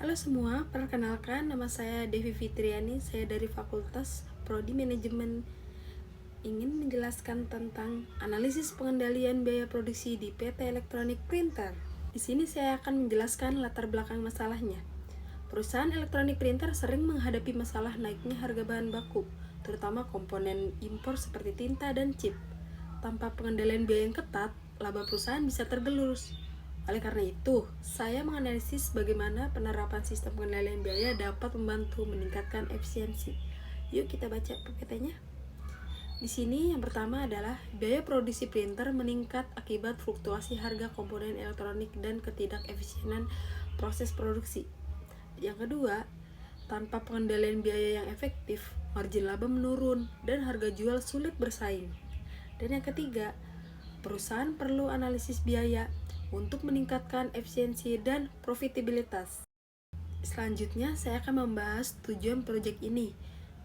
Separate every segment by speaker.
Speaker 1: Halo semua, perkenalkan nama saya Devi Fitriani, saya dari Fakultas Prodi Manajemen. Ingin menjelaskan tentang analisis pengendalian biaya produksi di PT Elektronik Printer. Di sini saya akan menjelaskan latar belakang masalahnya. Perusahaan elektronik printer sering menghadapi masalah naiknya harga bahan baku, terutama komponen impor seperti tinta dan chip. Tanpa pengendalian biaya yang ketat, laba perusahaan bisa tergerus. Oleh karena itu, saya menganalisis bagaimana penerapan sistem pengendalian biaya dapat membantu meningkatkan efisiensi. Yuk kita baca PPT-nya. Di sini yang pertama adalah biaya produksi printer meningkat akibat fluktuasi harga komponen elektronik dan ketidakefisienan proses produksi. Yang kedua, tanpa pengendalian biaya yang efektif, margin laba menurun dan harga jual sulit bersaing. Dan yang ketiga, perusahaan perlu analisis biaya untuk meningkatkan efisiensi dan profitabilitas. Selanjutnya, saya akan membahas tujuan proyek ini.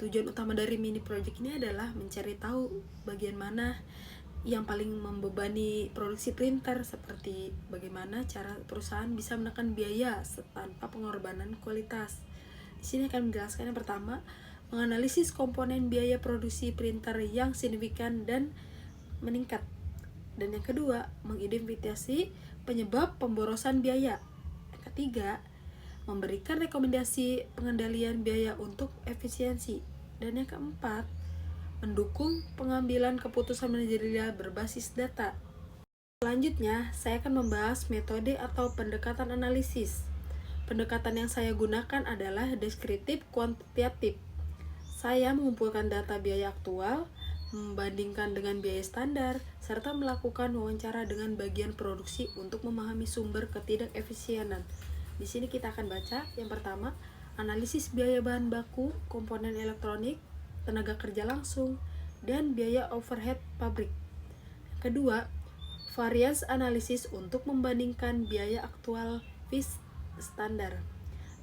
Speaker 1: Tujuan utama dari mini project ini adalah mencari tahu bagian mana yang paling membebani produksi printer, seperti bagaimana cara perusahaan bisa menekan biaya tanpa pengorbanan kualitas. Di sini akan menjelaskan yang pertama, menganalisis komponen biaya produksi printer yang signifikan dan meningkat. Dan yang kedua, mengidentifikasi penyebab pemborosan biaya. Yang ketiga, memberikan rekomendasi pengendalian biaya untuk efisiensi. Dan yang keempat, mendukung pengambilan keputusan manajerial berbasis data. Selanjutnya, saya akan membahas metode atau pendekatan analisis. Pendekatan yang saya gunakan adalah deskriptif kuantitatif. Saya mengumpulkan data biaya aktual, membandingkan dengan biaya standar, serta melakukan wawancara dengan bagian produksi untuk memahami sumber ketidakefisienan. Di sini kita akan baca yang pertama, analisis biaya bahan baku, komponen elektronik, tenaga kerja langsung, dan biaya overhead pabrik. Kedua, variance analisis untuk membandingkan biaya aktual vis standar.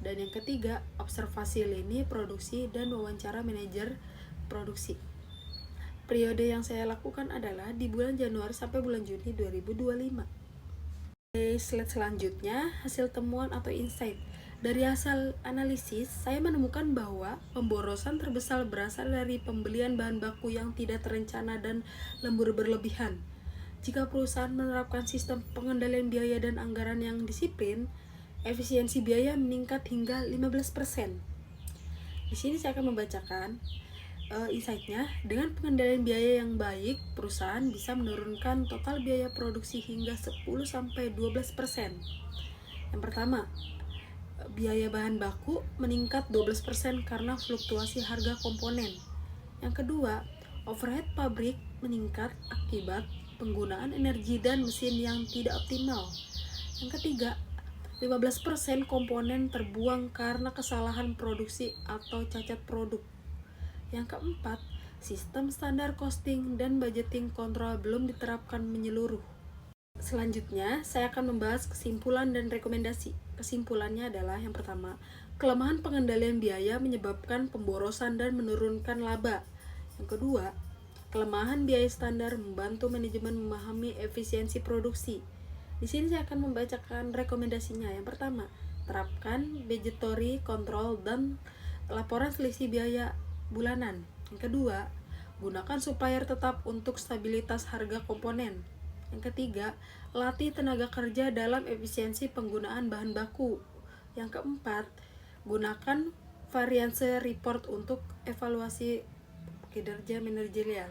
Speaker 1: Dan yang ketiga, observasi lini produksi dan wawancara manajer produksi. Periode yang saya lakukan adalah di bulan Januari sampai bulan Juni 2025. Slide selanjutnya, hasil temuan atau insight. Dari hasil analisis, saya menemukan bahwa pemborosan terbesar berasal dari pembelian bahan baku yang tidak terencana dan lembur berlebihan. Jika perusahaan menerapkan sistem pengendalian biaya dan anggaran yang disiplin, efisiensi biaya meningkat hingga 15%. Di sini saya akan membacakan insight-nya. Dengan pengendalian biaya yang baik, perusahaan bisa menurunkan total biaya produksi hingga 10-12%. Yang pertama, biaya bahan baku meningkat 12% karena fluktuasi harga komponen. Yang kedua, overhead pabrik meningkat akibat penggunaan energi dan mesin yang tidak optimal. Yang ketiga, 15% komponen terbuang karena kesalahan produksi atau cacat produk. Yang keempat, sistem standar costing dan budgeting kontrol belum diterapkan menyeluruh. Selanjutnya, saya akan membahas kesimpulan dan rekomendasi. Kesimpulannya adalah yang pertama, kelemahan pengendalian biaya menyebabkan pemborosan dan menurunkan laba. Yang kedua, kelemahan biaya standar membantu manajemen memahami efisiensi produksi. Di sini saya akan membacakan rekomendasinya. Yang pertama, terapkan budgetary control dan laporan selisih biaya bulanan. Yang kedua, gunakan supplier tetap untuk stabilitas harga komponen. Yang ketiga, latih tenaga kerja dalam efisiensi penggunaan bahan baku. Yang keempat, gunakan variance report untuk evaluasi kinerja manajerial.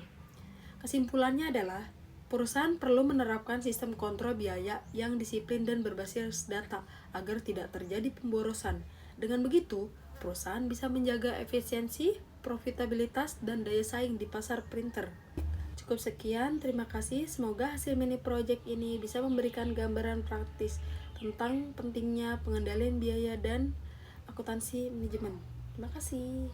Speaker 1: Kesimpulannya adalah, perusahaan perlu menerapkan sistem kontrol biaya yang disiplin dan berbasis data agar tidak terjadi pemborosan. Dengan begitu, perusahaan bisa menjaga efisiensi, profitabilitas, dan daya saing di pasar printer. Cukup sekian, terima kasih. Semoga hasil mini project ini bisa memberikan gambaran praktis tentang pentingnya pengendalian biaya dan akuntansi manajemen. Terima kasih.